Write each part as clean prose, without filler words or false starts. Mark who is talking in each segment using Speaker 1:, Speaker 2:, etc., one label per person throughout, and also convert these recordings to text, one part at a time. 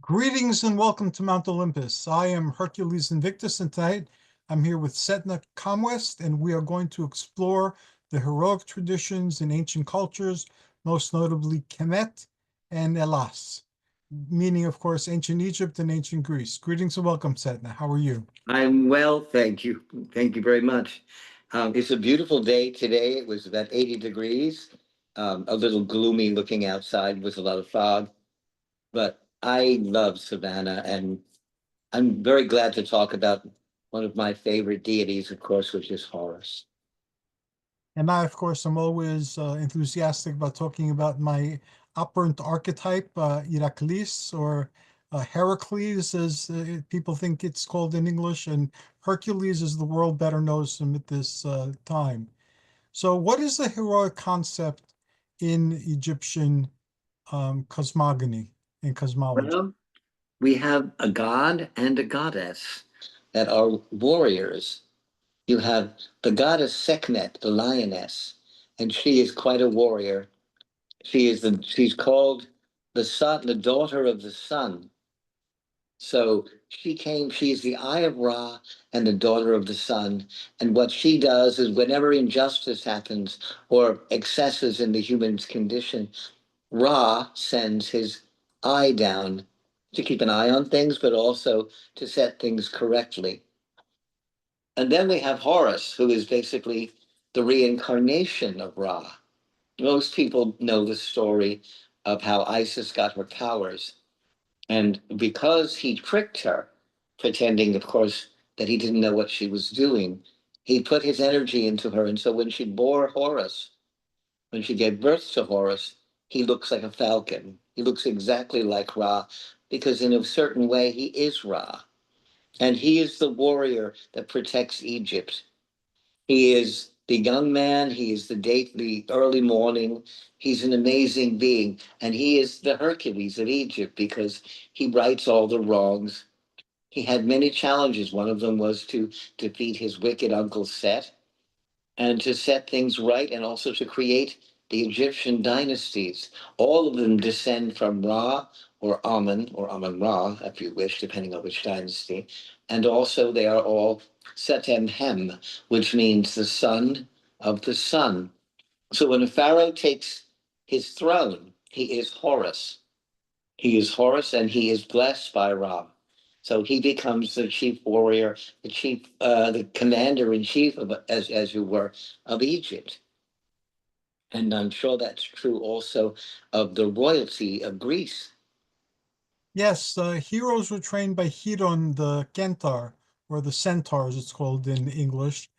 Speaker 1: Greetings and welcome to Mount Olympus. I am Hercules Invictus, and tonight I'm here with Setna Comwest, and we are going to explore the heroic traditions in ancient cultures, most notably Kemet and Elas, meaning, of course, ancient Egypt and ancient Greece. Greetings and welcome, Setna. How are you?
Speaker 2: I'm well, thank you. Thank you very much. It's a beautiful day today. It was about 80 degrees, a little gloomy looking outside with a lot of fog, but I love Savannah, and I'm very glad to talk about one of my favorite deities, of course, which is Horus.
Speaker 1: And I, of course, am always enthusiastic about talking about my operant archetype, Iraklis, or Heracles, as people think it's called in English, and Hercules, as the world better knows him at this time. So, what is the heroic concept in Egyptian cosmogony and cosmology?
Speaker 2: Well, we have a god and a goddess that are warriors. You have the goddess Sekhmet, the lioness, and she is quite a warrior. She's called the sun, the daughter of the sun. So she's the eye of Ra and the daughter of the sun. And what she does is whenever injustice happens or excesses in the human's condition, Ra sends his eye down to keep an eye on things, but also to set things correctly. And then we have Horus, who is basically the reincarnation of Ra. Most people know the story of how Isis got her powers. And because he tricked her, pretending, of course, that he didn't know what she was doing, he put his energy into her. And so when she bore Horus, when she gave birth to Horus, he looks like a falcon. He looks exactly like Ra, because in a certain way, he is Ra. And he is the warrior that protects Egypt. He is the young man. He is the early morning. He's an amazing being. And he is the Hercules of Egypt because he rights all the wrongs. He had many challenges. One of them was to defeat his wicked uncle Set and to set things right and also to create the Egyptian dynasties. All of them descend from Ra or Amun Ra, if you wish, depending on which dynasty. And also they are all Setemhem, which means the son of the sun. So when a pharaoh takes his throne, he is Horus. He is Horus and he is blessed by Ra. So he becomes the chief warrior, the commander in chief of, as you were, of Egypt. And I'm sure that's true also of the royalty of Greece.
Speaker 1: Yes, heroes were trained by Chiron the Centaur, or the Centaur, as it's called in English.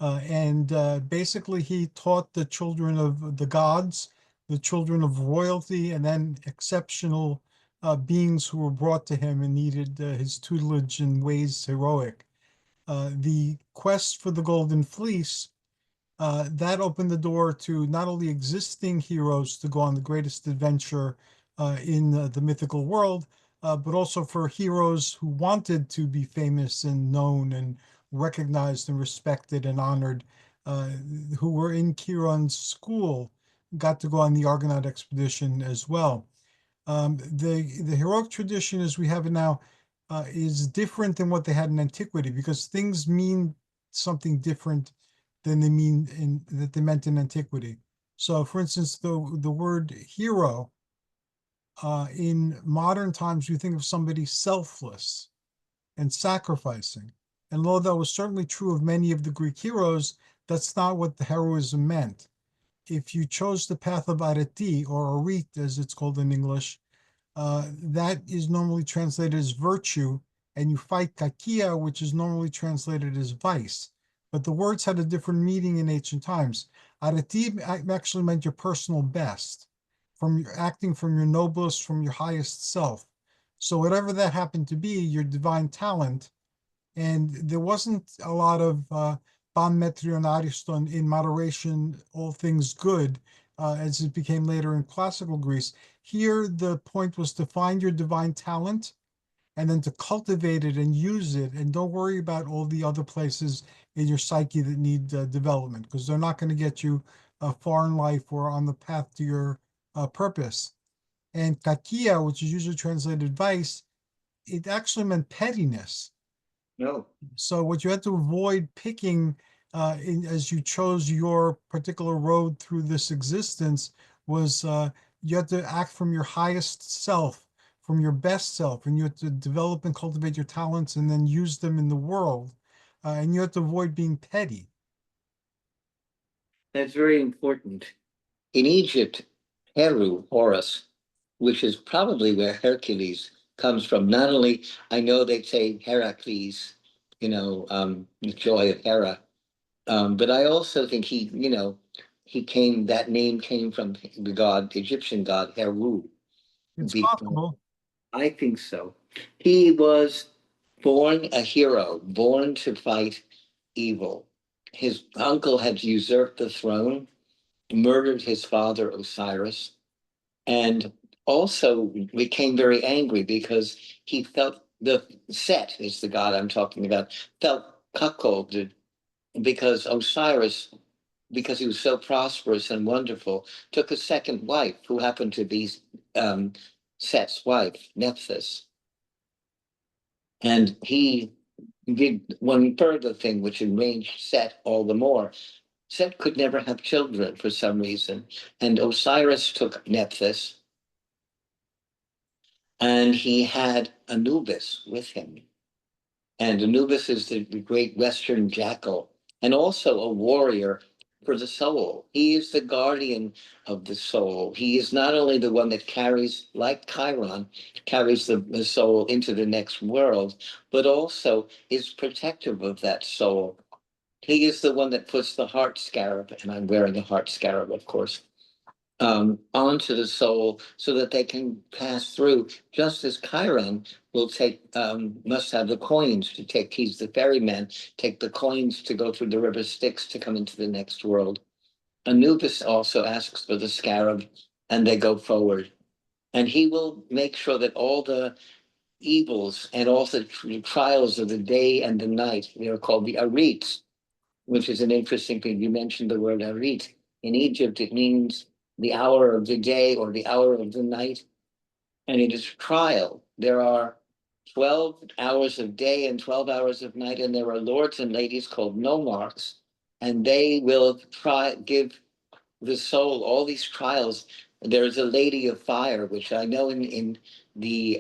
Speaker 1: And basically, he taught the children of the gods, the children of royalty, and then exceptional beings who were brought to him and needed his tutelage in ways heroic. The quest for the Golden Fleece that opened the door to not only existing heroes to go on the greatest adventure in the mythical world, but also for heroes who wanted to be famous and known and recognized and respected and honored, uh, who were in Chiron's school, got to go on the Argonaut expedition as well. The heroic tradition as we have it now is different than what they had in antiquity because things mean something different than they meant in antiquity. So, for instance, the word hero in modern times, we think of somebody selfless and sacrificing. And although that was certainly true of many of the Greek heroes, that's not what the heroism meant. If you chose the path of arete or arit, as it's called in English, that is normally translated as virtue, and you fight kakia, which is normally translated as vice. But the words had a different meaning in ancient times. Arati actually meant your personal best, from your acting from your noblest, from your highest self. So whatever that happened to be, your divine talent, and there wasn't a lot of ban metrion ariston in moderation, all things good, as it became later in classical Greece. Here, the point was to find your divine talent and then to cultivate it and use it, and don't worry about all the other places in your psyche that need development, because they're not going to get you far in life or on the path to your purpose. And kakia, which is usually translated vice, it actually meant pettiness.
Speaker 2: No.
Speaker 1: So what you had to avoid picking as you chose your particular road through this existence was you had to act from your highest self, from your best self, and you had to develop and cultivate your talents and then use them in the world. And you had to avoid being petty.
Speaker 2: That's very important. In Egypt, Heru, Horus, which is probably where Hercules comes from. Not only, I know they say Heracles, the joy of Hera, but I also think that name came from the god, Egyptian god Heru,
Speaker 1: It's
Speaker 2: because
Speaker 1: possible.
Speaker 2: I think so. He was born a hero, born to fight evil. His uncle had usurped the throne, murdered his father Osiris, and also became very angry because he felt the Set is the god I'm talking about, felt cuckolded because Osiris, because he was so prosperous and wonderful, took a second wife who happened to be um, Set's wife, Nephthys. And he did one further thing which enraged Set all the more. Set could never have children for some reason, and Osiris took Nephthys and he had Anubis with him. And Anubis is the great Western jackal and also a warrior for the soul. He is the guardian of the soul. He is not only the one that carries, like Chiron, carries the soul into the next world, but also is protective of that soul. He is the one that puts the heart scarab, and I'm wearing a heart scarab, of course, onto the soul so that they can pass through, just as Chiron will must have the coins to take, he's the ferryman, take the coins to go through the river Styx to come into the next world. Anubis also asks for the scarab and they go forward. And he will make sure that all the evils and all the trials of the day and the night, they are called the arites, which is an interesting thing. You mentioned the word arit. In Egypt, it means the hour of the day or the hour of the night, and it is trial. There are 12 hours of day and 12 hours of night, and there are lords and ladies called nomarchs, and they will give the soul all these trials. There is a lady of fire, which I know in the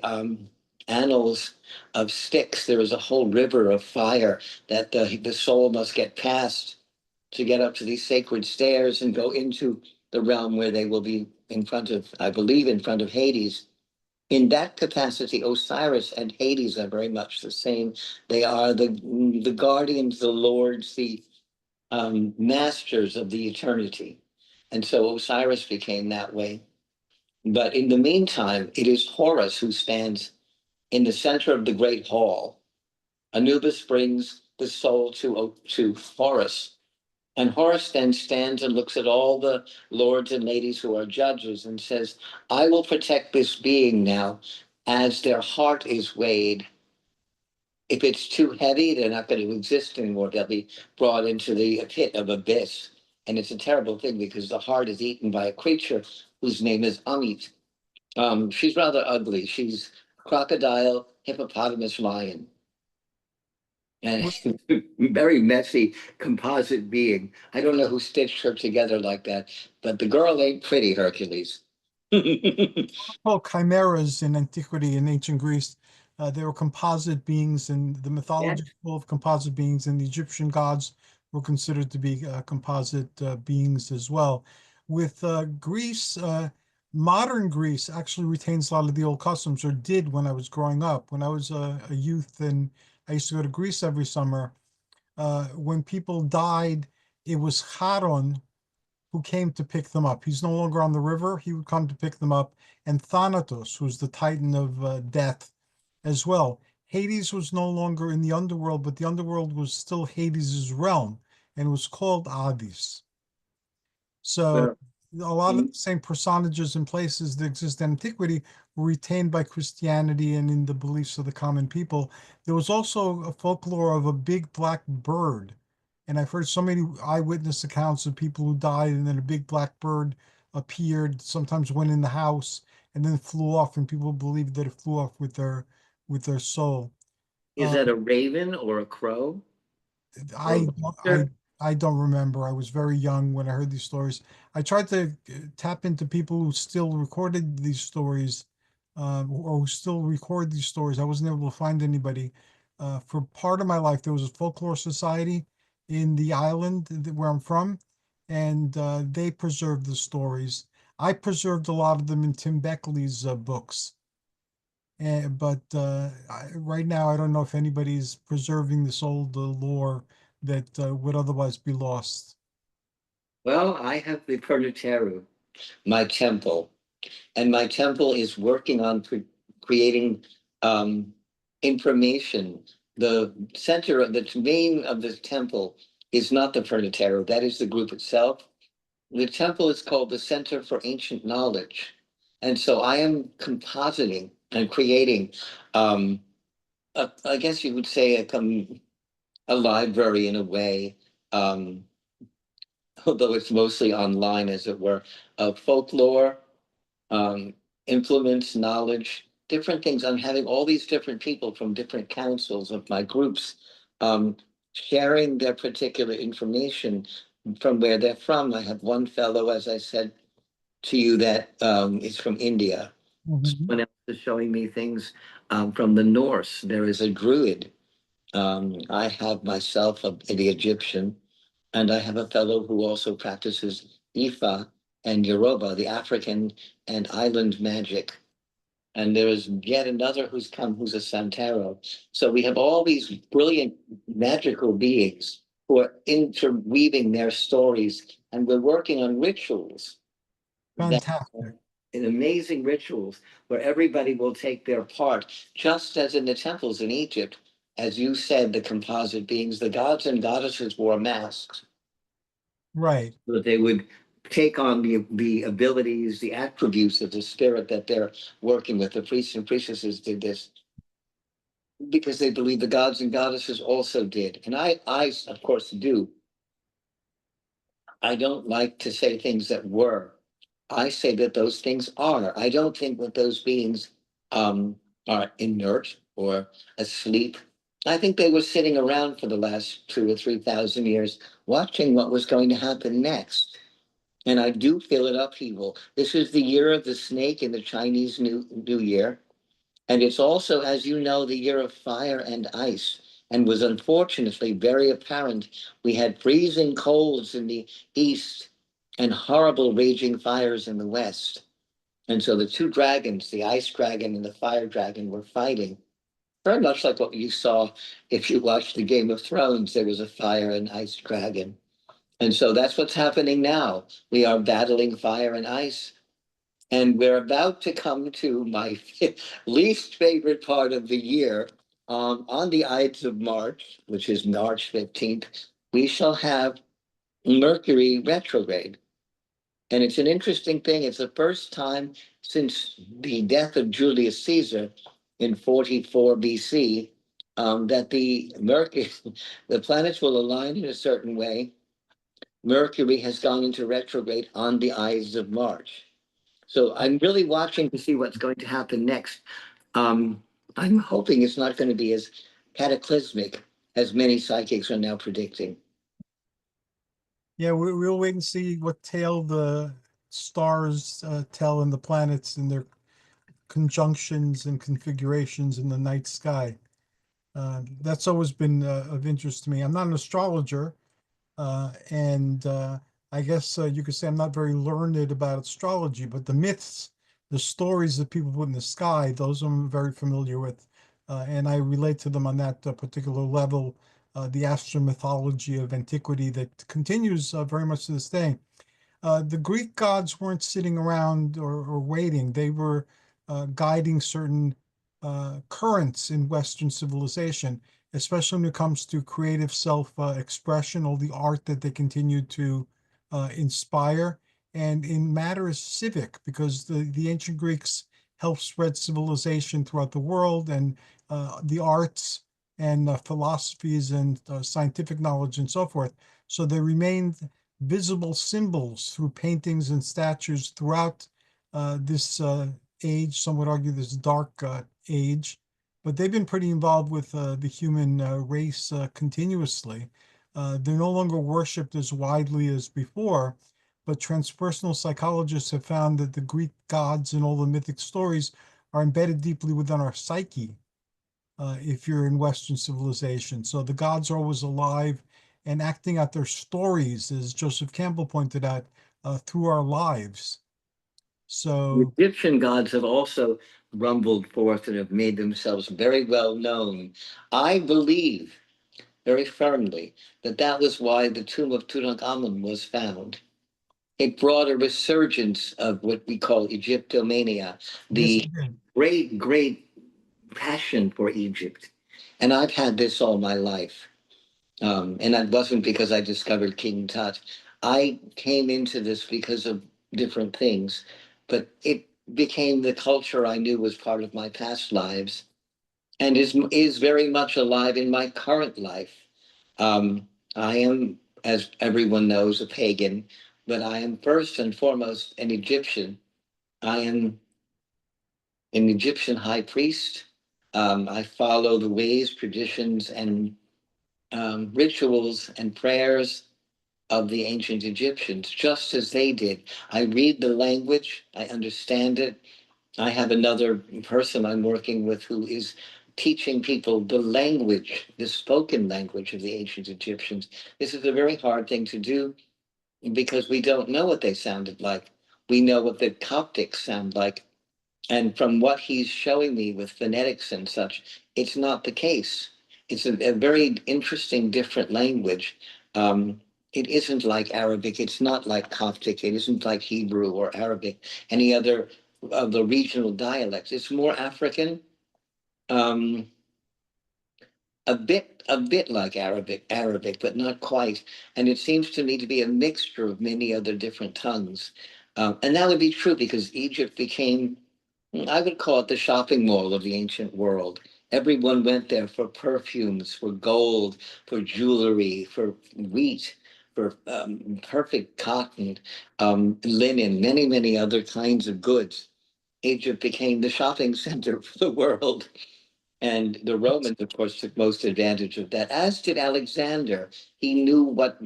Speaker 2: annals of Styx, there is a whole river of fire that the soul must get past to get up to these sacred stairs and go into the realm where they will be in front of, I believe, in front of Hades. In that capacity, Osiris and Hades are very much the same. They are the guardians, the lords, the masters of the eternity. And so Osiris became that way. But in the meantime, it is Horus who stands in the center of the great hall. Anubis brings the soul to Horus. And Horus then stands and looks at all the lords and ladies who are judges and says, I will protect this being now as their heart is weighed. If it's too heavy, they're not going to exist anymore. They'll be brought into the pit of abyss. And it's a terrible thing because the heart is eaten by a creature whose name is Amit. She's rather ugly. She's crocodile, hippopotamus, lion. And very messy composite being. I don't know who stitched her together like that, but the girl ain't pretty, Hercules.
Speaker 1: Called chimeras in antiquity in ancient Greece. They were composite beings, and the
Speaker 2: Yeah.
Speaker 1: mythology is full of composite beings, and the Egyptian gods were considered to be composite beings as well. With Greece, modern Greece actually retains a lot of the old customs, or did when I was growing up. When I was a youth, and I used to go to Greece every summer. When people died, it was Charon who came to pick them up. He's no longer on the river. He would come to pick them up. And Thanatos, who's the titan of death as well. Hades was no longer in the underworld, but the underworld was still Hades's realm and was called Hades. So
Speaker 2: Well,
Speaker 1: a lot of
Speaker 2: in
Speaker 1: the same personages and places that exist in antiquity were retained by Christianity and in the beliefs of the common people. There was also a folklore of a big black bird. And I've heard so many eyewitness accounts of people who died, and then a big black bird appeared, sometimes went in the house and then flew off, and people believed that it flew off with their with their soul.
Speaker 2: Is
Speaker 1: Uh,
Speaker 2: that a raven or a crow or a
Speaker 1: I I
Speaker 2: rooster?
Speaker 1: I don't remember. I was very young when I heard these stories. I tried to tap into people who still recorded these stories, or who still record these stories. I wasn't able to find anybody. For part of my life, there was a folklore society in the island where I'm from, and they preserved the stories. I preserved a lot of them in Tim Beckley's books. But right now, I don't know if anybody's preserving this old lore that would otherwise be lost.
Speaker 2: Well, I have the Pernateru, my temple, and my temple is working on creating um, information. The center of the main of the temple is not the Pernateru, that is the group itself. The temple is called the Center for Ancient Knowledge. And so I am compositing and creating, I guess you would say, a library in a way, um, although it's mostly online, as it were, of folklore, um, implements, knowledge, different things. I'm having all these different people from different councils of my groups um, sharing their particular information from where they're from. I have one fellow, as I said to you, that is from India.
Speaker 1: Mhm.
Speaker 2: Someone else is showing me things from the Norse. There is a druid. I have myself the Egyptian, and I have a fellow who also practices Ifa and Yoruba, the African and island magic. And there is yet another who's come who's a Santero. So we have all these brilliant magical beings who are interweaving their stories, and we're working on rituals that
Speaker 1: Fantastic.
Speaker 2: in amazing rituals where everybody will take their part, just as in the temples in Egypt. As you said, the composite beings, the gods and goddesses wore masks
Speaker 1: Right.
Speaker 2: so that they would take on the abilities, the attributes of the spirit that they're working with. The priests and priestesses did this because they believed the gods and goddesses also did. And I of course, do. I don't like to say things that were. I say that those things are. I don't think that those beings are inert or asleep. I think they were sitting around for the last 2 or 3 thousand years, watching what was going to happen next. And I do feel an upheaval. This is the year of the snake in the Chinese New Year. And it's also, as you know, the year of fire and ice, and was unfortunately very apparent. We had freezing colds in the east and horrible raging fires in the west. And so the two dragons, the ice dragon and the fire dragon, were fighting. Very much like what you saw if you watched the Game of Thrones, there was a fire and ice dragon. And so that's what's happening now. We are battling fire and ice. And we're about to come to my least favorite part of the year. On the Ides of March, which is March 15th, we shall have Mercury retrograde. And it's an interesting thing. It's the first time since the death of Julius Caesar in 44 BC that the Mercury, the planets will align in a certain way. Mercury has gone into retrograde on the Ides of March. So I'm really watching to see what's going to happen next. Um, I'm hoping it's not going to be as cataclysmic as many psychics are now predicting.
Speaker 1: Yeah, we'll wait and see what tale the stars tell and the planets and their conjunctions and configurations in the night sky. That's always been of interest to me. I'm not an astrologer, and I guess you could say I'm not very learned about astrology, but the myths, the stories that people put in the sky, those I'm very familiar with. And I relate to them on that particular level, the astromythology of antiquity that continues very much to this day. The Greek gods weren't sitting around or waiting. They were guiding certain currents in Western civilization, especially when it comes to creative self-expression, all the art that they continue to inspire, and in matters civic, because the ancient Greeks helped spread civilization throughout the world, and the arts and philosophies and scientific knowledge and so forth. So they remained visible symbols through paintings and statues throughout this age. Some would argue this dark age. but they've been pretty involved with the human race continuously. They're no longer worshipped as widely as before, but transpersonal psychologists have found that the Greek gods and all the mythic stories are embedded deeply within our psyche if you're in Western civilization. So the gods are always alive and acting out their stories, as Joseph Campbell pointed out, through our lives.
Speaker 2: The
Speaker 1: So,
Speaker 2: Egyptian gods have also rumbled forth and have made themselves very well known. I believe very firmly that that was why the tomb of Tutankhamun was found. It brought a resurgence of what we call Egyptomania,
Speaker 1: yes,
Speaker 2: the
Speaker 1: it did.
Speaker 2: great, great passion for Egypt. And I've had this all my life. And that wasn't because I discovered King Tut. I came into this because of different things, but it became the culture I knew was part of my past lives and is very much alive in my current life. I am, as everyone knows, a pagan, but I am first and foremost an Egyptian. I am an Egyptian high priest. I follow the ways, traditions, and rituals and prayers of the ancient Egyptians, just as they did. I read the language, I understand it. I have another person I'm working with who is teaching people the language, the spoken language of the ancient Egyptians. This is a very hard thing to do because we don't know what they sounded like. We know what the Coptics sound like. And from what he's showing me with phonetics and such, it's not the case. It's a very interesting, different language. It isn't like Arabic. It's not like Coptic. It isn't like Hebrew or Arabic, any other of the regional dialects. It's more African. Um, a bit like Arabic, but not quite. And it seems to me to be a mixture of many other different tongues. And that would be true because Egypt became, I would call it the shopping mall of the ancient world. Everyone went there for perfumes, for gold, for jewelry, for wheat, for perfect cotton, linen, many, many other kinds of goods. Egypt became the shopping center for the world. And the Romans, of course, took most advantage of that, as did Alexander. He knew what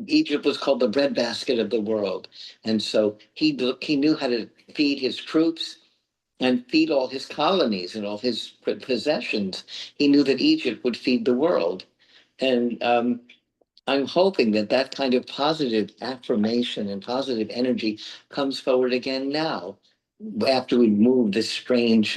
Speaker 2: Egypt was called the breadbasket of the world. And so he knew how to feed his troops and feed all his colonies and all his possessions. He knew that Egypt would feed the world. And I'm hoping that that kind of positive affirmation and positive energy comes forward again now, after we move this strange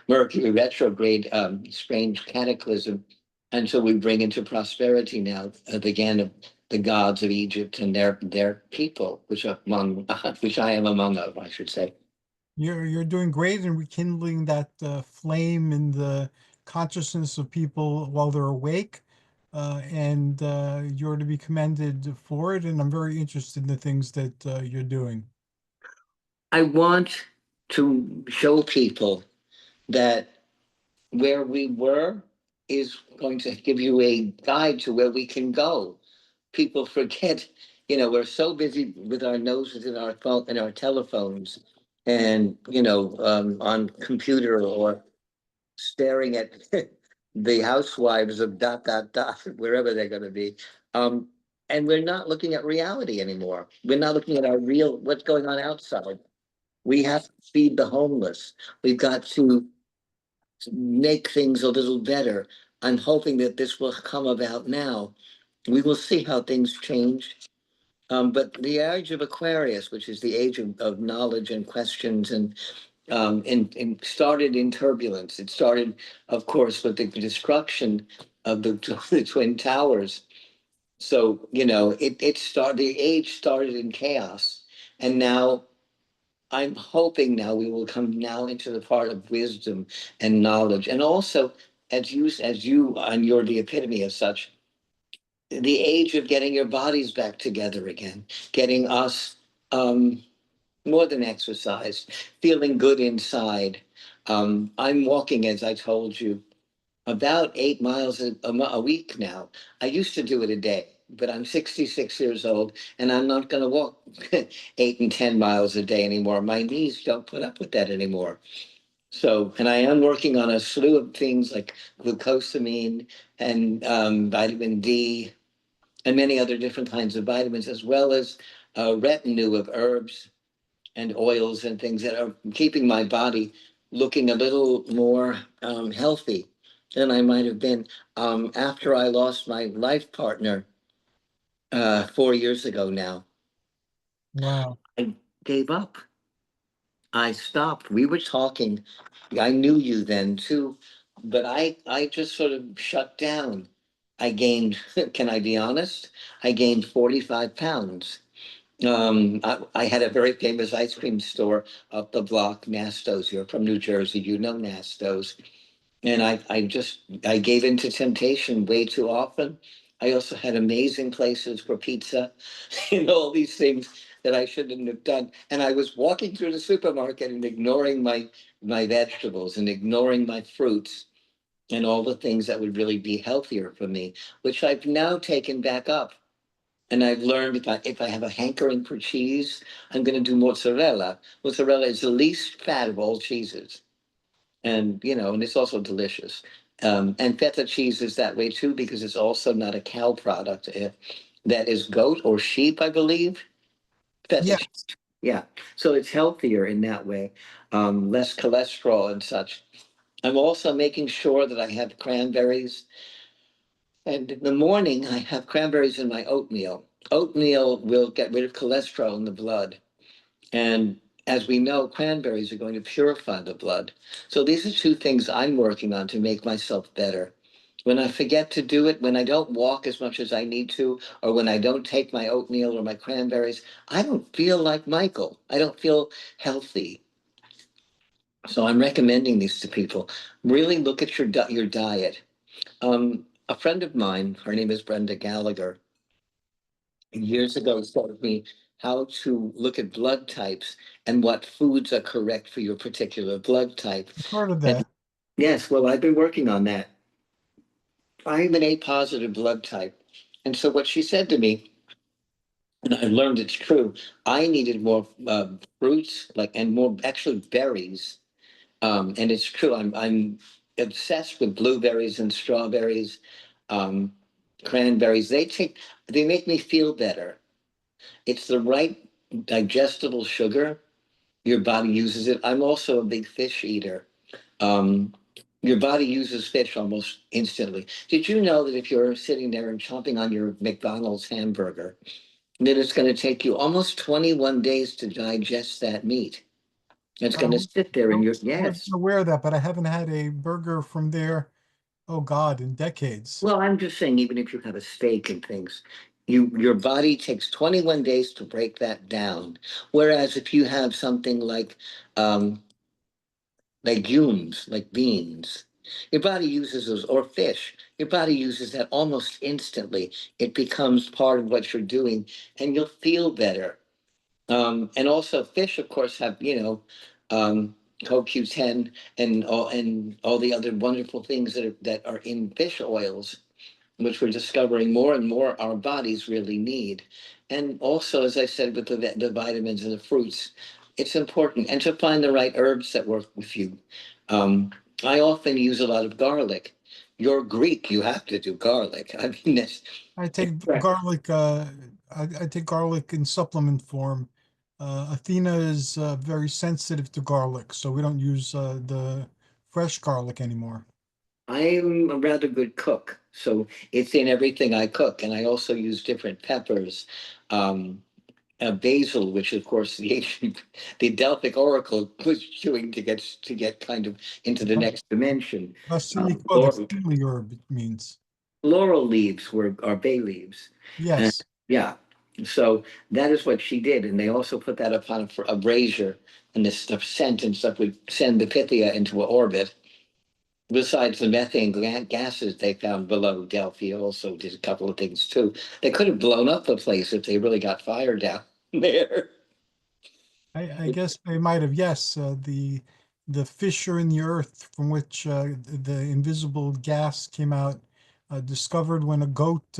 Speaker 2: Mercury retrograde, strange cataclysm, until we bring into prosperity now again of the gods of Egypt and their people, which are among which I am among of, I should say.
Speaker 1: You're doing great in rekindling that flame in the consciousness of people while they're awake, and you're to be commended for it. And I'm very interested in the things that you're doing.
Speaker 2: I want to show people that where we were is going to give you a guide to where we can go. People forget, we're so busy with our noses in our phone and our telephones and, on computer or staring at the housewives of dot, dot, dot, wherever they're going to be. Um, and we're not looking at reality anymore. We're not looking at our real, what's going on outside. We have to feed the homeless. We've got to make things a little better. I'm hoping that this will come about now. We will see how things change. But the age of Aquarius, which is the age of knowledge and questions, and started in turbulence. It started, of course, with the destruction of the Twin Towers. So, the age started in chaos. And now I'm hoping now we will come now into the part of wisdom and knowledge. And also, and you're the epitome of such, the age of getting your bodies back together again, getting us more than exercise, feeling good inside. I'm walking, as I told you, about 8 miles a week now. I used to do it a day, but I'm 66 years old and I'm not going to walk 8 and 10 miles a day anymore. My knees don't put up with that anymore. So, and I am working on a slew of things like glucosamine and vitamin D and many other different kinds of vitamins, as well as a retinue of herbs and oils and things that are keeping my body looking a little more healthy than I might have been. After I lost my life partner 4 years ago now,
Speaker 1: Wow.
Speaker 2: I gave up. I stopped. We were talking. I knew you then too, but I just sort of shut down. I gained, can I be honest? I gained 45 pounds. I had a very famous ice cream store up the block, Nasto's. You're from New Jersey, you know Nasto's. And I gave in to temptation way too often. I also had amazing places for pizza, all these things that I shouldn't have done. And I was walking through the supermarket and ignoring my vegetables and ignoring my fruits and all the things that would really be healthier for me, which I've now taken back up. And I've learned if I have a hankering for cheese, I'm going to do mozzarella. Mozzarella is the least fat of all cheeses, and and it's also delicious. And feta cheese is that way too because it's also not a cow product. That is goat or sheep, I believe. Feta
Speaker 1: Yeah,
Speaker 2: cheese. Yeah, so it's healthier in that way, less cholesterol and such. I'm also making sure that I have cranberries, and in the morning I have cranberries in my oatmeal. Oatmeal will get rid of cholesterol in the blood. And as we know, cranberries are going to purify the blood. So these are two things I'm working on to make myself better. When I forget to do it, when I don't walk as much as I need to, or when I don't take my oatmeal or my cranberries, I don't feel like Michael. I don't feel healthy. So I'm recommending these to people. Really look at your diet. A friend of mine, her name is Brenda Gallagher, years ago taught me how to look at blood types and what foods are correct for your particular blood type.
Speaker 1: I've heard of
Speaker 2: And
Speaker 1: that.
Speaker 2: yes, well, I've been working on that. I'm an A positive blood type. And so what she said to me, and I've learned it's true, I needed more fruits, like, and more actually berries. And it's true. I'm obsessed with blueberries and strawberries, um, cranberries. They make me feel better. It's the right digestible sugar. Your body uses it. I'm also a big fish eater. Um, your body uses fish almost instantly. Did you know that if you're sitting there and chomping on your McDonald's hamburger, that it's going to take you almost 21 days to digest that meat? It's going to
Speaker 1: Um,
Speaker 2: sit there
Speaker 1: I
Speaker 2: in your,
Speaker 1: wasn't
Speaker 2: yes.
Speaker 1: aware of that, but I haven't had a burger from there, oh God, in decades.
Speaker 2: Well, I'm just saying, even if you have a steak and things, your body takes 21 days to break that down. Whereas if you have something like um, legumes like beans. Your body uses those, or fish. Your body uses that almost instantly. It becomes part of what you're doing, and you'll feel better. And also, fish, of course, have CoQ10 and all the other wonderful things that are in fish oils, which we're discovering more and more our bodies really need. And also, as I said, with the vitamins and the fruits, it's important. And to find the right herbs that work with you. Um, I often use a lot of garlic. You're Greek, you have to do garlic. I mean,
Speaker 1: I
Speaker 2: it's
Speaker 1: take
Speaker 2: correct.
Speaker 1: garlic, I take garlic in supplement form. Athena is very sensitive to garlic, so we don't use the fresh garlic anymore.
Speaker 2: I'm a rather good cook, so it's in everything I cook. And I also use different peppers. Um, Basil, which of course the ancient, the Delphic oracle was chewing to get kind of into the next dimension.
Speaker 1: Basilico, the
Speaker 2: Laurel,
Speaker 1: kingly herb, it means.
Speaker 2: laurel leaves are bay leaves, and
Speaker 1: Yes.
Speaker 2: yeah, so that is what she did, and they also put that upon a brazier, and this stuff scent and stuff would send the Pythia into orbit. Besides the methane gases they found below Delphi, also did a couple of things too. They could have blown up the place if they really got fire down there.
Speaker 1: I guess they might have, yes, the fissure in the earth from which the invisible gas came out, discovered when a goat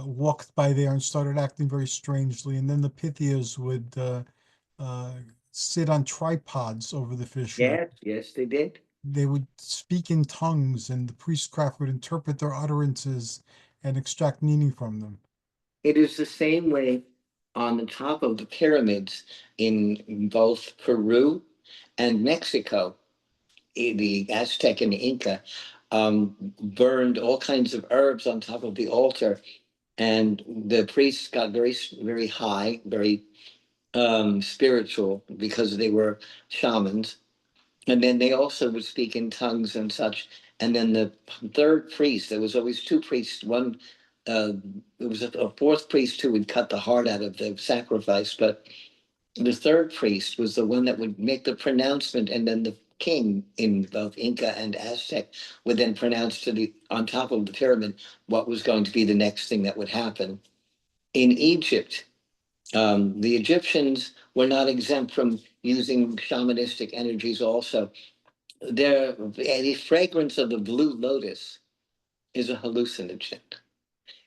Speaker 1: walked by there and started acting very strangely, and then the Pythias would sit on tripods over the fissure.
Speaker 2: Yes, yes, they did.
Speaker 1: They would speak in tongues, and the priestcraft would interpret their utterances and extract meaning from them.
Speaker 2: It is the same way on the top of the pyramids in both Peru and Mexico. The Aztec and the Inca burned all kinds of herbs on top of the altar, and the priests got very, very high, very spiritual because they were shamans. And then they also would speak in tongues and such. And then the third priest, there was always two priests. One, uh, there was a fourth priest who would cut the heart out of the sacrifice, but the third priest was the one that would make the pronouncement, and then the king in both Inca and Aztec would then pronounce to the on top of the pyramid what was going to be the next thing that would happen. In Egypt, the Egyptians were not exempt from using shamanistic energies also. The fragrance of the blue lotus is a hallucinogen.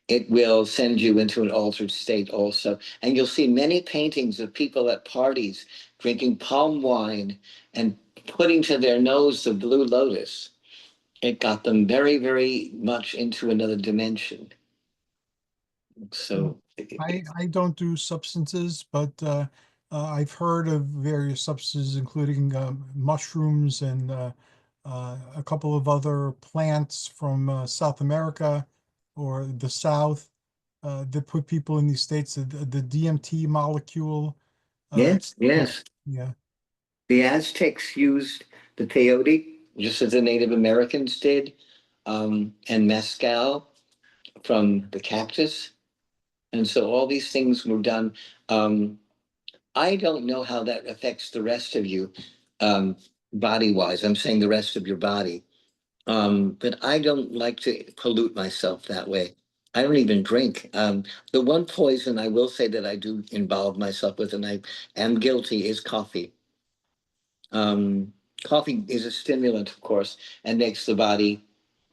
Speaker 2: It will send you into an altered state also. And you'll see many paintings of people at parties drinking palm wine and putting to their nose the blue lotus. It got them very, very much into another dimension.
Speaker 1: Mm.
Speaker 2: So,
Speaker 1: I don't do substances, but I've heard of various substances, including mushrooms and a couple of other plants from South America or the South that put people in these states. The DMT molecule. Uh,
Speaker 2: yes,
Speaker 1: yeah,
Speaker 2: yes.
Speaker 1: yeah.
Speaker 2: The Aztecs used the peyote, just as the Native Americans did, and mescal from the cactus. And so all these things were done. I don't know how that affects the rest of you, um, body wise. I'm saying the rest of your body. But I don't like to pollute myself that way. I don't even drink. The one poison I will say that I do involve myself with, and I am guilty, is coffee. Um, Coffee is a stimulant, of course, and makes the body,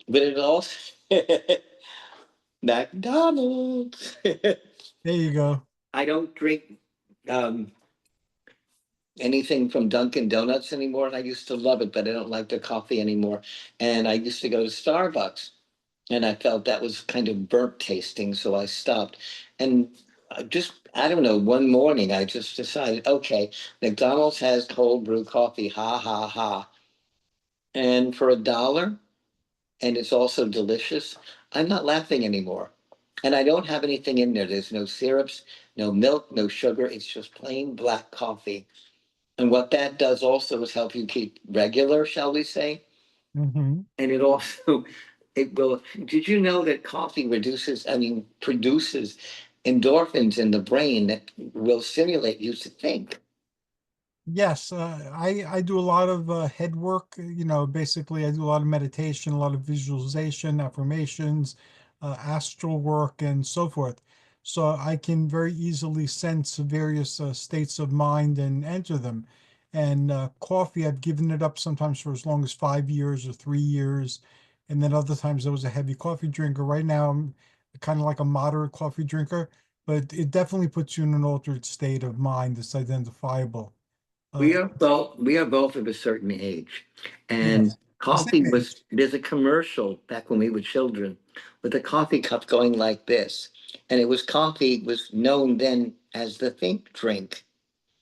Speaker 2: but it also McDonald's.
Speaker 1: There you go.
Speaker 2: I don't drink um, anything from Dunkin' Donuts anymore. And I used to love it, but I don't like their coffee anymore. And I used to go to Starbucks, and I felt that was kind of burnt tasting, so I stopped. And I don't know, one morning I just decided, okay, McDonald's has cold brew coffee, ha ha ha. And for $1, and it's also delicious, I'm not laughing anymore. And I don't have anything in there. There's no syrups, no milk, no sugar. It's just plain black coffee. And what that does also is help you keep regular, shall we say?
Speaker 1: Hmm.
Speaker 2: And it also, it will, did you know that coffee produces endorphins in the brain that will stimulate you to think?
Speaker 1: Yes, I do a lot of head work. Basically, I do a lot of meditation, a lot of visualization, affirmations, astral work, and so forth. So I can very easily sense various states of mind and enter them. And coffee, I've given it up sometimes for as long as 5 years or 3 years. And then other times I was a heavy coffee drinker. Right now, I'm kind of like a moderate coffee drinker, but it definitely puts you in an altered state of mind that's identifiable. Uh,
Speaker 2: We are both of a certain age. And
Speaker 1: yes, the
Speaker 2: coffee
Speaker 1: same
Speaker 2: was,
Speaker 1: age.
Speaker 2: there's a commercial back when we were children with a coffee cup going like this. And it was coffee was known then as the think drink.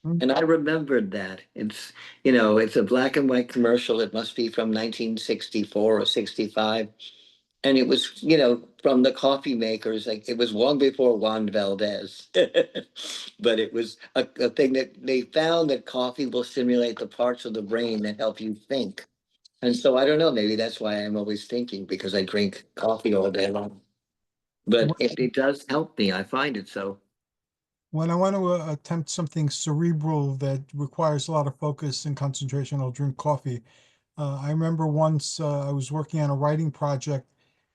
Speaker 1: Mm.
Speaker 2: And I remembered that. It's a black and white commercial. It must be from 1964 or 65. And it was, from the coffee makers. Like it was long before Juan Valdez. But it was a thing that they found that coffee will stimulate the parts of the brain that help you think. And so I don't know, maybe that's why I'm always thinking because I drink coffee all day long. But it does help me. I find it so.
Speaker 1: When I want to attempt something cerebral that requires a lot of focus and concentration, I'll drink coffee. I remember once I was working on a writing project,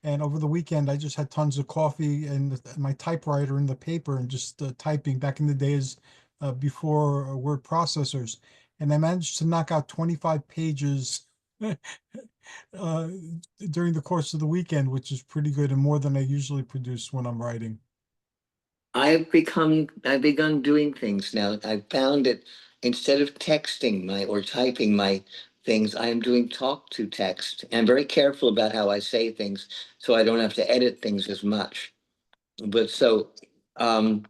Speaker 1: and over the weekend I just had tons of coffee and my typewriter and the paper and just typing back in the days before word processors. And I managed to knock out 25 pages uh, during the course of the weekend, which is pretty good and more than I usually produce when I'm writing.
Speaker 2: I've begun doing things now. I found it instead of texting my or typing my things, I am doing talk to text. I'm very careful about how I say things so I don't have to edit things as much. But so um,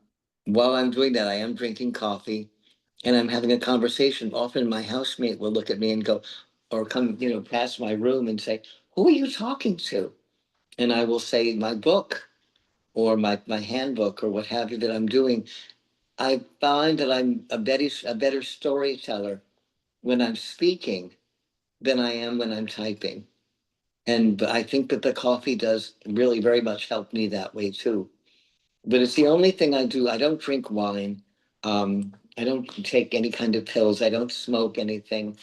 Speaker 2: while I'm doing that, I am drinking coffee and I'm having a conversation. Often my housemate will look at me and go, or come, past my room and say, "Who are you talking to?" And I will say my book or my handbook or what have you that I'm doing. I find that I'm a better storyteller when I'm speaking than I am when I'm typing. And I think that the coffee does really very much help me that way too. But it's the only thing I do. I don't drink wine. I don't take any kind of pills. I don't smoke anything.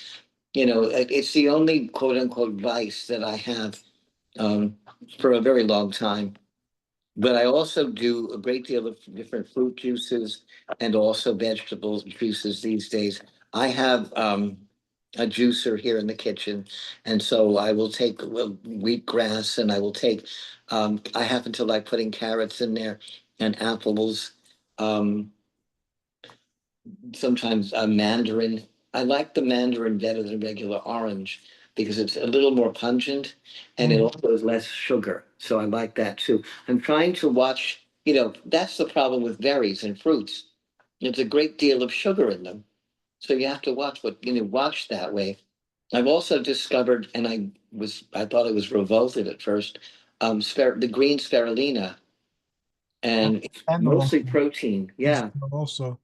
Speaker 2: It's the only quote unquote vice that I have um, for a very long time. But I also do a great deal of different fruit juices and also vegetable juices these days. I have a juicer here in the kitchen, and so I will take wheatgrass and I will take, I happen to like putting carrots in there and apples. Um, Sometimes a mandarin. I like the mandarin better than regular orange because it's a little more pungent and it
Speaker 1: Mhm.
Speaker 2: also has less sugar. So I like that too. I'm trying to watch, that's the problem with berries and fruits. There's a great deal of sugar in them. So you have to watch that way. I've also discovered, and I thought I was revolted at first, the green spirulina, and it's
Speaker 1: And the one
Speaker 2: mostly protein.
Speaker 1: is
Speaker 2: Yeah,
Speaker 1: also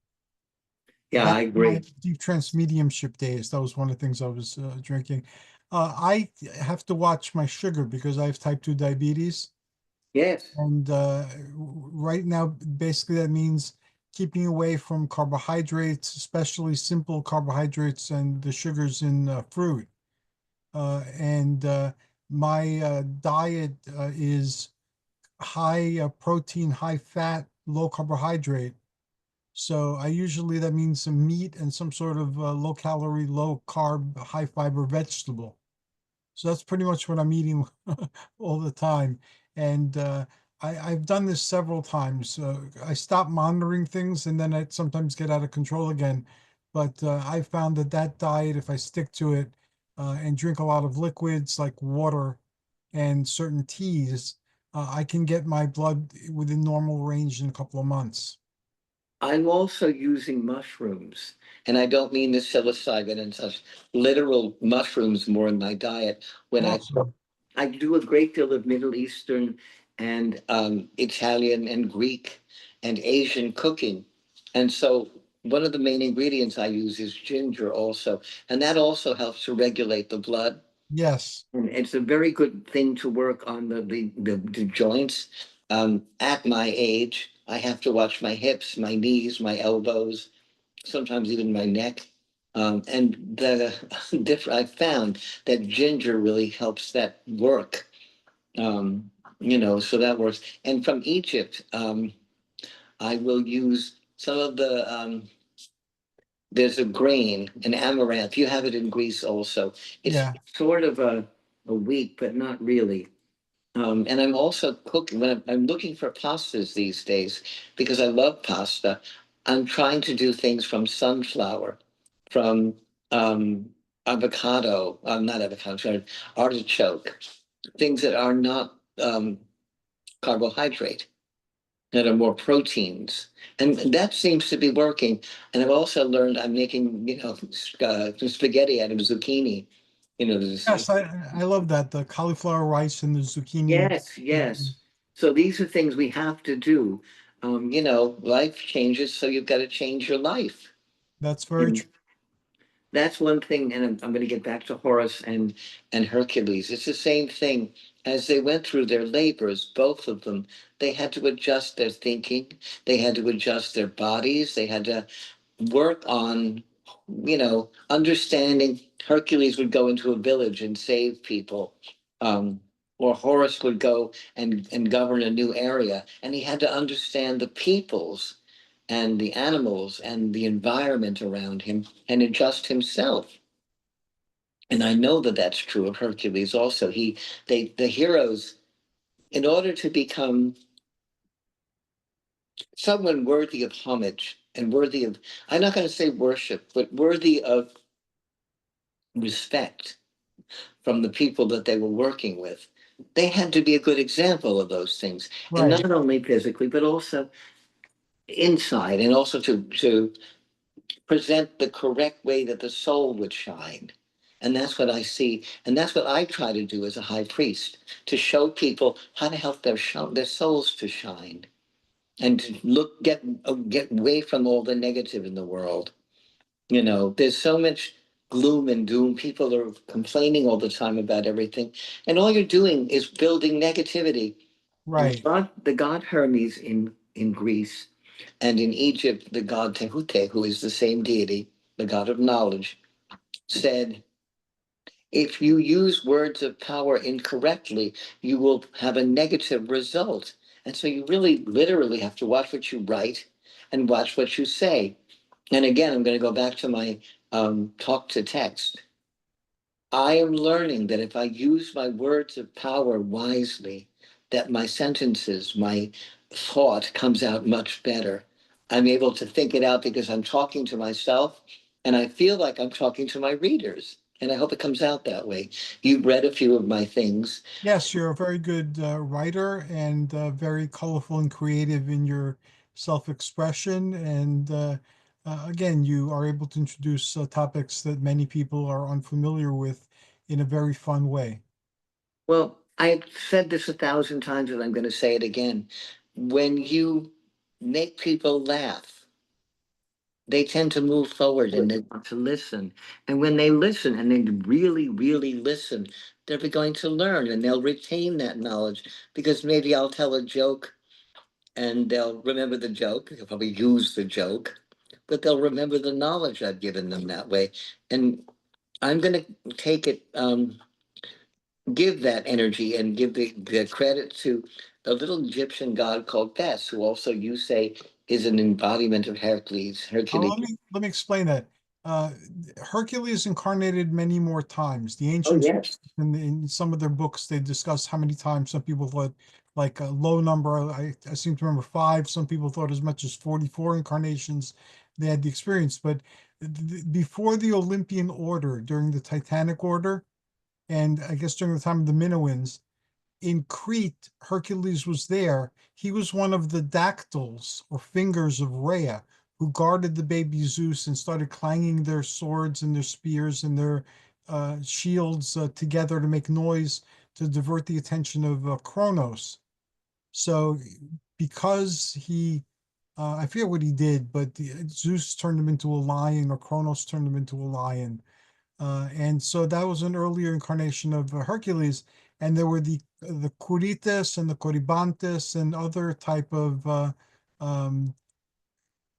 Speaker 2: yeah, I
Speaker 1: back in my
Speaker 2: agree.
Speaker 1: deep trance mediumship days. That was one of the things I was drinking. I have to watch my sugar because I have type 2 diabetes.
Speaker 2: Yes.
Speaker 1: And right now, basically, that means keeping away from carbohydrates, especially simple carbohydrates and the sugars in fruit. And my diet is high protein, high fat, low carbohydrate. So I usually that means some meat and some sort of low calorie, low carb, high fiber vegetable. So that's pretty much what I'm eating all the time. And I've done this several times. I stop monitoring things and then I sometimes get out of control again. But I found that that diet, if I stick to it and drink a lot of liquids like water and certain teas, I can get my blood within normal range in a couple of months.
Speaker 2: I'm also using mushrooms, and I don't mean the psilocybin and such literal mushrooms more in my diet. When I
Speaker 1: Awesome.
Speaker 2: I do a great deal of Middle Eastern and Italian and Greek and Asian cooking, and so one of the main ingredients I use is ginger also, and that also helps to regulate the blood.
Speaker 1: Yes.
Speaker 2: And it's a very good thing to work on the joints. At my age, I have to watch my hips, my knees, my elbows, sometimes even my neck. And the different, I found that ginger really helps that work. So that works. And from Egypt, I will use some of there's a grain, an amaranth. You have it in Greece also. It's
Speaker 1: Yeah.
Speaker 2: sort of a wheat, but not really. And I'm also cooking when I'm looking for pastas these days because I love pasta. I'm trying to do things from sunflower, from um, avocado, not avocado, sorry, artichoke, things that are not carbohydrate, that are more proteins. And that seems to be working. And I've also learned I'm making, spaghetti out of zucchini. This.
Speaker 1: Yes, I love that. The cauliflower rice and the zucchini.
Speaker 2: Yes,
Speaker 1: Yeah,
Speaker 2: yes. So these are things we have to do. Life changes, so you've got to change your life.
Speaker 1: that's very
Speaker 2: And
Speaker 1: true.
Speaker 2: that's one thing, and I'm going to get back to Horus and Hercules. It's the same thing. As they went through their labors, both of them, they had to adjust their thinking, they had to adjust their bodies, they had to work on, understanding. Hercules would go into a village and save people, um, or Horus would go and govern a new area, and he had to understand the peoples and the animals and the environment around him and adjust himself. And I know that that's true of Hercules also. The heroes, in order to become someone worthy of homage and worthy of, I'm not going to say worship, but worthy of respect from the people that they were working with. They had to be a good example of those things, and
Speaker 1: Right.
Speaker 2: not only physically, but also inside, and also to present the correct way that the soul would shine. And that's what I see, and that's what I try to do as a high priest, to show people how to help their souls to shine, and to get away from all the negative in the world. You know, there's so much gloom and doom. People are complaining all the time about everything, and all you're doing is building negativity.
Speaker 1: Right.
Speaker 2: The god Hermes in Greece, and in Egypt, the god Tehute, who is the same deity, the god of knowledge, said, if you use words of power incorrectly, you will have a negative result. And so you really literally have to watch what you write and watch what you say. And again, I'm going to go back to my talk to text. I am learning that if I use my words of power wisely, that my sentences, my thought comes out much better. I'm able to think it out because I'm talking to myself, and I feel like I'm talking to my readers. And I hope it comes out that way. You've read a few of my things.
Speaker 1: Yes, you're a very good writer and very colorful and creative in your self-expression. And again, you are able to introduce topics that many people are unfamiliar with in a very fun way.
Speaker 2: Well, I've said this 1,000 times, and I'm going to say it again. When you make people laugh, they tend to move forward and they want to listen. And when they listen and they really, really listen, they're going to learn and they'll retain that knowledge, because maybe I'll tell a joke and they'll remember the joke. They'll probably use the joke, but they'll remember the knowledge I've given them that way. And I'm going to take it, give that energy and give the credit to a little Egyptian god called Bes, who also you say is an embodiment of Hercules. Hercules.
Speaker 1: Let me explain that. Uh, Hercules incarnated many more times. The
Speaker 2: Oh,
Speaker 1: ancients,
Speaker 2: yes.
Speaker 1: in some of their books, they discuss how many times. Some people thought like a low number. I seem to remember five. Some people thought as much as 44 incarnations they had the experience. But before the Olympian order, during the Titanic order, and I guess during the time of the Minoans, in Crete, Hercules was there. He was one of the dactyls or fingers of Rhea who guarded the baby Zeus and started clanging their swords and their spears and their shields together to make noise to divert the attention of Kronos. So, because I forget what he did, but Zeus turned him into a lion or Kronos turned him into a lion. And so that was an earlier incarnation of Hercules, and there were the Curites and the Corybantes and other type of um,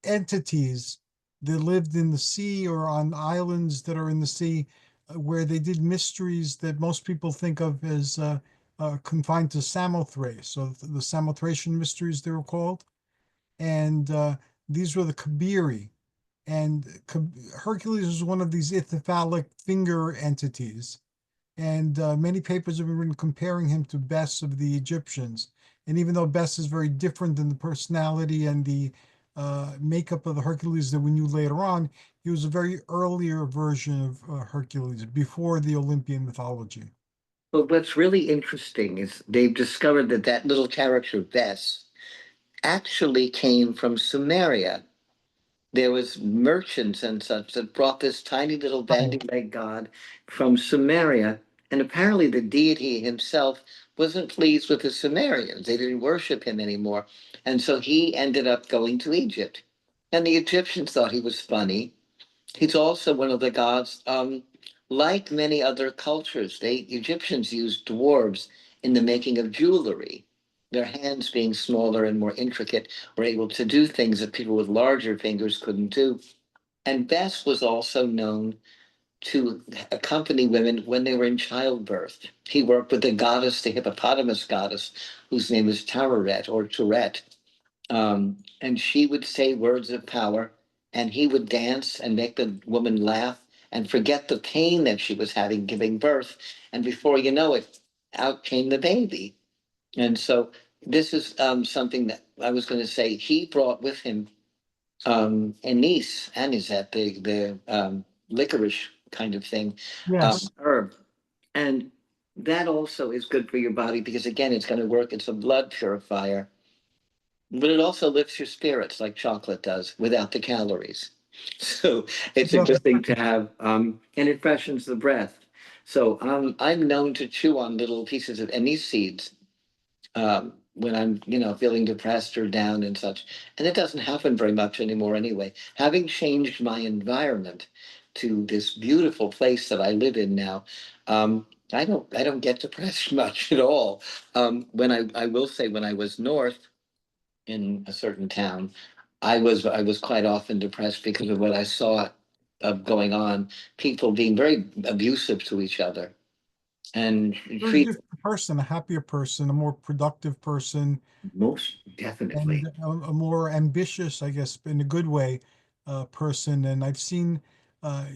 Speaker 1: entities that lived in the sea or on islands that are in the sea, where they did mysteries that most people think of as confined to Samothrace. So the Samothracian mysteries they were called, and these were the Kabiri. And Hercules was one of these ithyphallic finger entities. And many papers have been written comparing him to Bes of the Egyptians. And even though Bes is very different in the personality and the makeup of the Hercules that we knew later on, he was a very earlier version of Hercules before the Olympian mythology.
Speaker 2: But what's really interesting is they've discovered that that little character, Bess, actually came from Sumeria. There was merchants and such that brought this tiny little
Speaker 1: Right.
Speaker 2: bandy-legged god from Sumeria, and apparently the deity himself wasn't pleased with the Sumerians. They didn't worship him anymore, and so he ended up going to Egypt. And the Egyptians thought he was funny. He's also one of the gods. Like many other cultures, they Egyptians used dwarves in the making of jewelry. Their hands being smaller and more intricate were able to do things that people with larger fingers couldn't do. And Bes was also known to accompany women when they were in childbirth. He worked with the goddess, the hippopotamus goddess, whose name is Tararet or Tourette, and she would say words of power, and he would dance and make the woman laugh and forget the pain that she was having giving birth. And before you know it, out came the baby. And so this is something that I was going to say he brought with him Anise, anisette, the licorice kind of thing,
Speaker 1: Yes.
Speaker 2: herb, and that also is good for your body because again, it's going to work. It's a blood purifier, but it also lifts your spirits like chocolate does without the calories. So it's a
Speaker 1: Yep.
Speaker 2: good thing to have, and it freshens the breath. So I'm known to chew on little pieces of anise seeds when I'm, feeling depressed or down and such. And it doesn't happen very much anymore anyway. Having changed my environment to this beautiful place that I live in now, I don't get depressed much at all. I will say when I was north in a certain town, I was quite often depressed because of what I saw going on, people being very abusive to each other and
Speaker 1: Very
Speaker 2: treat
Speaker 1: different person, a happier person, a more productive person,
Speaker 2: most
Speaker 1: and
Speaker 2: definitely.
Speaker 1: a more ambitious, I guess, in a good way, person. And I've seen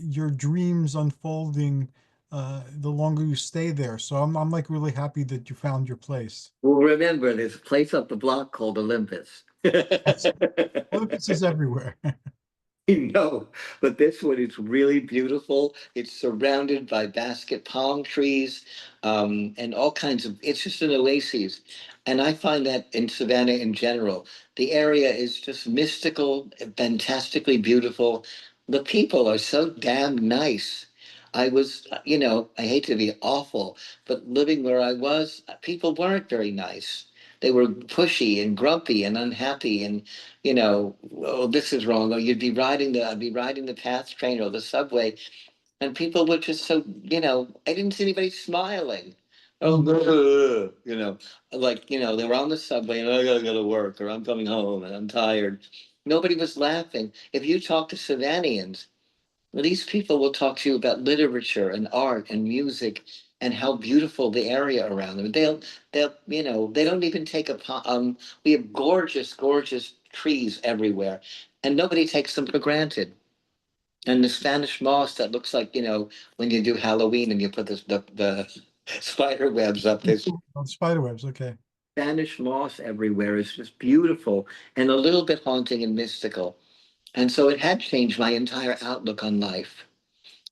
Speaker 1: your dreams unfolding the longer you stay there. So I'm like really happy that you found your place.
Speaker 2: Well, remember, there's a place up the block called Olympus.
Speaker 1: Yes. Olympus is everywhere.
Speaker 2: No, but this one is really beautiful. It's surrounded by basket palm trees, and all kinds of, it's just an oasis. And I find that in Savannah in general, the area is just mystical, fantastically beautiful. The people are so damn nice. I hate to be awful, but living where I was, people weren't very nice. They were pushy and grumpy and unhappy and oh, this is wrong. Or I'd be riding the PATH train or the subway, and people were just so, I didn't see anybody smiling. Oh,
Speaker 1: Mhm.
Speaker 2: they were on the subway and I gotta go to work or I'm coming home and I'm tired. Nobody was laughing. If you talk to Savannians, well, these people will talk to you about literature and art and music and how beautiful the area around them. They don't even take we have gorgeous, gorgeous trees everywhere, and nobody takes them for granted. And the Spanish moss that looks like, when you do Halloween and you put the spider webs up, there's
Speaker 1: Oh, spiderwebs. Okay.
Speaker 2: Spanish moss everywhere. It's just beautiful and a little bit haunting and mystical. And so it had changed my entire outlook on life.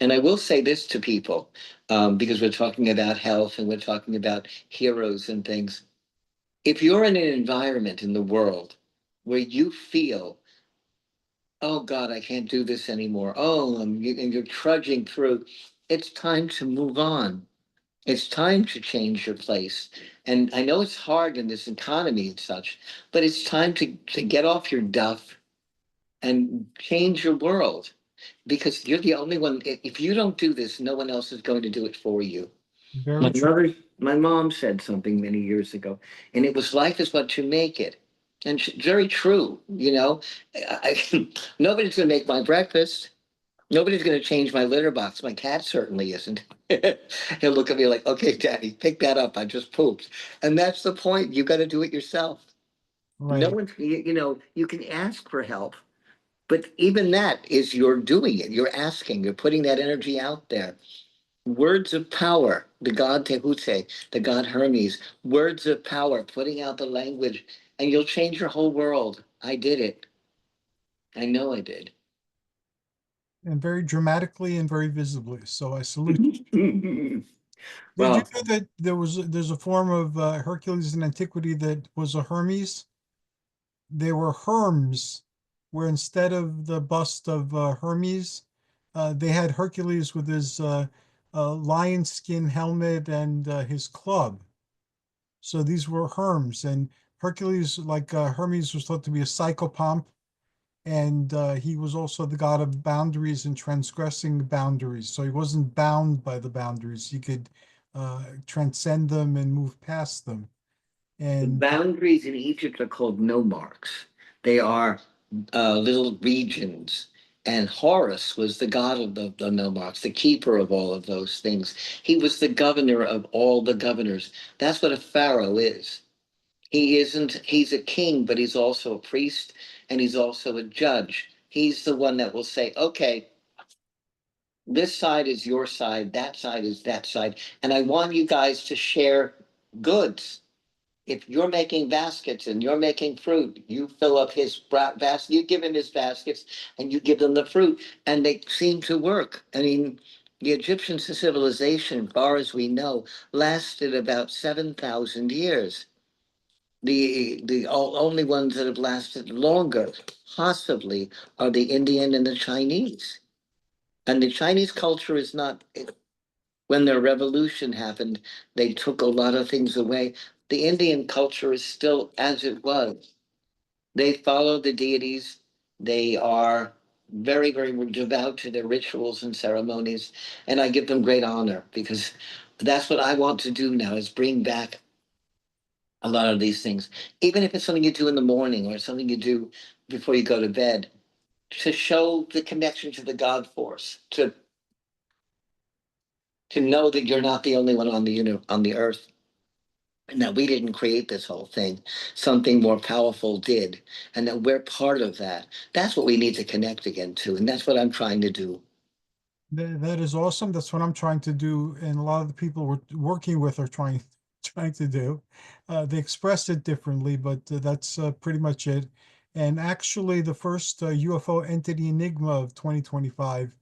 Speaker 2: And I will say this to people, because we're talking about health and we're talking about heroes and things. If you're in an environment in the world where you feel, oh God, I can't do this anymore. And you're trudging through, it's time to move on. It's time to change your place. And I know it's hard in this economy and such, but it's time to get off your duff and change your world because you're the only one. If you don't do this, no one else is going to do it for you.
Speaker 1: Very true.
Speaker 2: My mom said something many years ago, and it was life is what you make it. And very true, nobody's going to make my breakfast. Nobody's going to change my litter box. My cat certainly isn't. He'll look at me like, okay, daddy, pick that up. I just pooped. And that's the point. You got to do it yourself. No
Speaker 1: Right.
Speaker 2: one, you can ask for help, but even that is you're doing it. You're asking, you're putting that energy out there. Words of power, the god Tehute, the god Hermes, words of power, putting out the language, and you'll change your whole world. I did it. I know I did.
Speaker 1: And very dramatically and very visibly. So I salute you. Did you
Speaker 2: Well,
Speaker 1: know that there's a form of Hercules in antiquity that was a Hermes? They were Herms, where instead of the bust of Hermes, they had Hercules with his lion skin helmet and his club. So these were Herms, and Hercules, like Hermes, was thought to be a psychopomp, and he was also the god of boundaries and transgressing boundaries. So he wasn't bound by the boundaries; he could transcend them and move past them.
Speaker 2: the
Speaker 1: And
Speaker 2: boundaries in Egypt are called nomarchs. They are little regions. And Horus was the god of the nomarchs, the keeper of all of those things. He was the governor of all the governors. That's what a pharaoh is. He isn't, he's a king, but he's also a priest and he's also a judge. He's the one that will say, okay, this side is your side, that side is that side. And I want you guys to share goods. If you're making baskets and you're making fruit, you fill up his basket, you give him his baskets, and you give them the fruit, and they seem to work. I mean, the Egyptian civilization, far as we know, lasted about 7,000 years. The only ones that have lasted longer, possibly, are the Indian and the Chinese. And the Chinese culture is not, when their revolution happened, they took a lot of things away. The Indian culture is still as it was. They follow the deities. They are very, very devout to their rituals and ceremonies. And I give them great honor because that's what I want to do now is bring back a lot of these things. Even if it's something you do in the morning or something you do before you go to bed, to show the connection to the God force, to know that you're not the only one on on the earth. And that we didn't create this whole thing. Something more powerful did. And that we're part of that. That's what we need to connect again to. And that's what I'm trying to do.
Speaker 1: That is awesome. That's what I'm trying to do, and a lot of the people we're working with are trying trying to do. They express it differently, but that's pretty much it. And actually, the first UFO entity enigma of 2025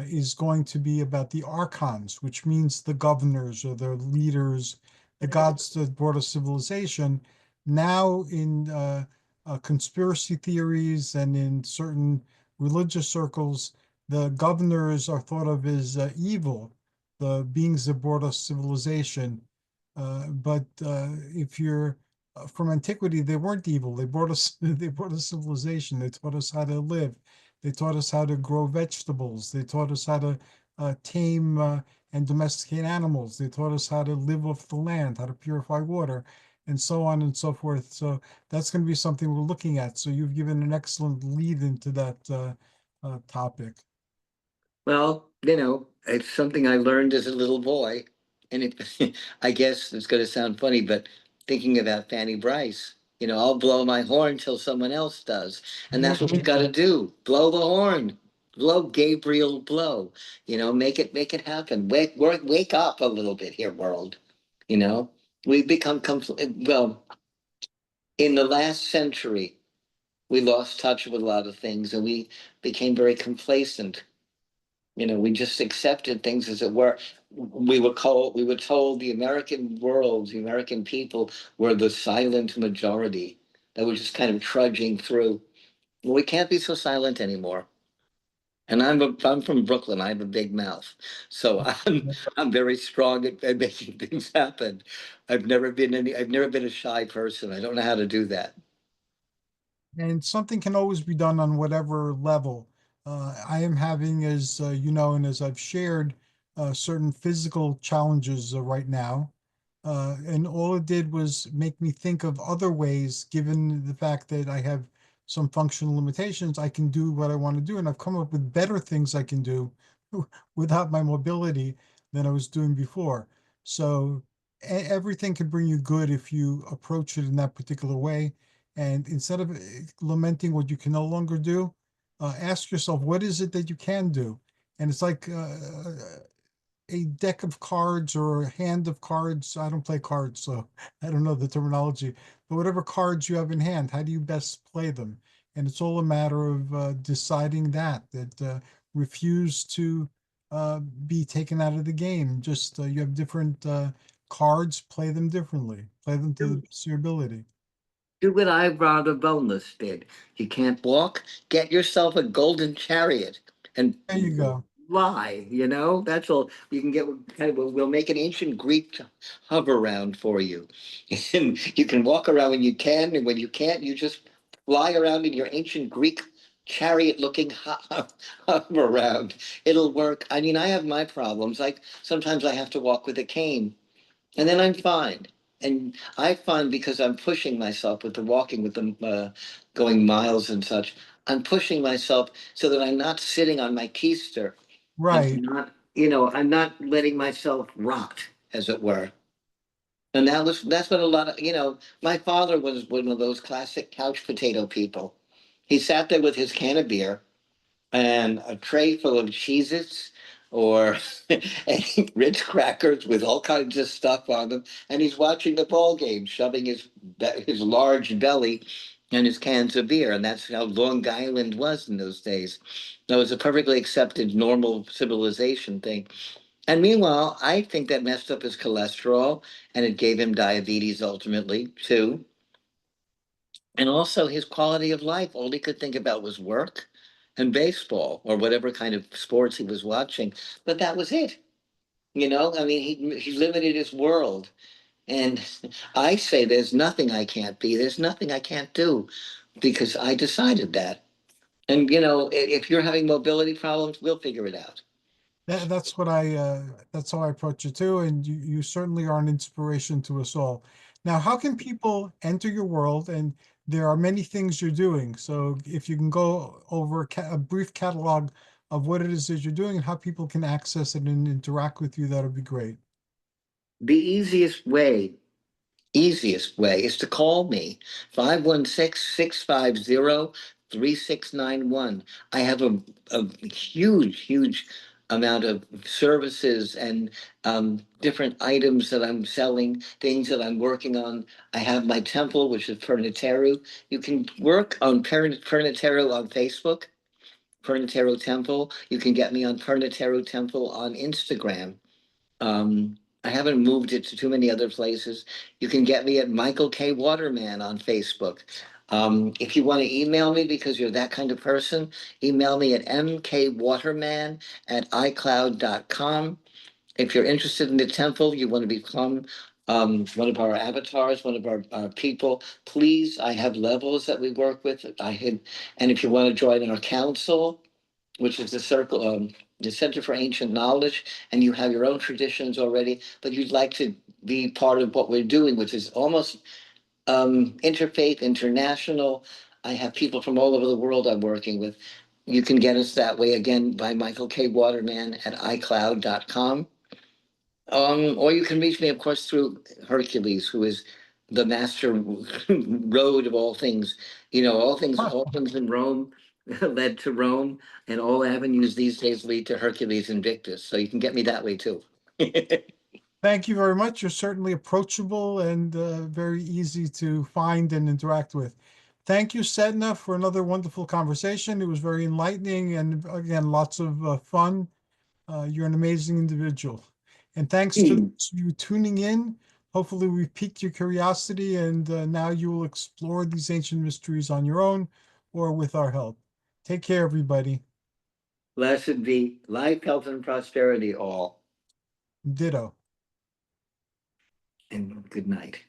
Speaker 1: is going to be about the archons, which means the governors or the leaders, the gods that brought us civilization. Now, in conspiracy theories and in certain religious circles, the governors are thought of as evil, the beings that brought us civilization. But if you're from antiquity, they weren't evil. They brought us they brought us civilization. They taught us how to live. They taught us how to grow vegetables. They taught us how to tame and domesticate animals. They taught us how to live off the land, how to purify water, and so on and so forth. So that's going to be something we're looking at. So you've given an excellent lead into that topic.
Speaker 2: Well, it's something I learned as a little boy. And it, I guess it's going to sound funny, but thinking about Fanny Bryce, I'll blow my horn till someone else does. And that's what we got to do. Blow the horn. Blow, Gabriel, blow. Make it happen. Wake up a little bit here, world. You know, we've become, well, in the last century, we lost touch with a lot of things and we became very complacent. We just accepted things as it were. We were told the American world, the American people were the silent majority that were just kind of trudging through. Well, we can't be so silent anymore. And I'm from Brooklyn. I have a big mouth, so I'm very strong at making things happen. I've never been a shy person. I don't know how to do that.
Speaker 1: And something can always be done on whatever level. I am having, as you know, and as I've shared, certain physical challenges right now. And all it did was make me think of other ways, given the fact that I have some functional limitations, I can do what I want to do. And I've come up with better things I can do without my mobility than I was doing before. So everything can bring you good if you approach it in that particular way. And instead of lamenting what you can no longer do, ask yourself, what is it that you can do? And it's like a deck of cards or a hand of cards. I don't play cards, so I don't know the terminology. But whatever cards you have in hand, how do you best play them? And it's all a matter of deciding that refuse to be taken out of the game. Just you have different cards, play them differently, play them to the best of your ability.
Speaker 2: Do what I rather boneless did. You can't walk? Get yourself a golden chariot and
Speaker 1: There you go.
Speaker 2: fly, That's all. You can get we'll make an ancient Greek hover round for you. And you can walk around when you can, and when you can't, you just fly around in your ancient Greek chariot looking hover around. It'll work. I mean, I have my problems. Like sometimes I have to walk with a cane and then I'm fine. And I find because I'm pushing myself with the walking, with the going miles and such, I'm pushing myself so that I'm not sitting on my keister. I'm
Speaker 1: Right.
Speaker 2: not, I'm not letting myself rot, as it were. And that's what a lot of, my father was one of those classic couch potato people. He sat there with his can of beer and a tray full of Cheez-Its or Ritz crackers with all kinds of stuff on them, and he's watching the ball game, shoving his large belly and his cans of beer, and that's how Long Island was in those days. That was a perfectly accepted, normal civilization thing. And meanwhile, I think that messed up his cholesterol, and it gave him diabetes ultimately too. And also his quality of life. All he could think about was work and baseball or whatever kind of sports he was watching. But that was it. I mean, he limited his world. And I say there's nothing I can't be. There's nothing I can't do because I decided that. And if you're having mobility problems, we'll figure it out.
Speaker 1: That's what that's how I approach it too. And you certainly are an inspiration to us all. Now, how can people enter your world? And there are many things you're doing. So if you can go over a brief catalog of what it is that you're doing and how people can access it and interact with you, that would be great.
Speaker 2: The easiest way is to call me 516-650-3691. I have a huge amount of services and different items that I'm selling, things that I'm working on. I have my temple, which is Perniteru. You can work on Perniteru on Facebook, Perniteru Temple. You can get me on Perniteru Temple on Instagram. I haven't moved it to too many other places. You can get me at Michael K. Waterman on Facebook. If you want to email me because you're that kind of person, email me at mkwaterman@icloud.com. If you're interested in the temple, you want to become one of our avatars, one of our people, please. I have levels that we work with. And if you want to join our council, which is the Center for Ancient Knowledge, and you have your own traditions already, but you'd like to be part of what we're doing, which is almost interfaith, international. I have people from all over the world I'm working with. You can get us that way again by Michael K. Waterman at iCloud.com. Or you can reach me, of course, through Hercules, who is the master road of all things. All things in Rome led to Rome, and all avenues these days lead to Hercules Invictus. So you can get me that way too.
Speaker 1: Thank you very much. You're certainly approachable and very easy to find and interact with. Thank you, Setna, for another wonderful conversation. It was very enlightening and again, lots of fun. You're an amazing individual. And thanks to you tuning in. Hopefully, we've piqued your curiosity and now you will explore these ancient mysteries on your own or with our help. Take care, everybody.
Speaker 2: Blessed be life, health, and prosperity all.
Speaker 1: Ditto.
Speaker 2: And good night.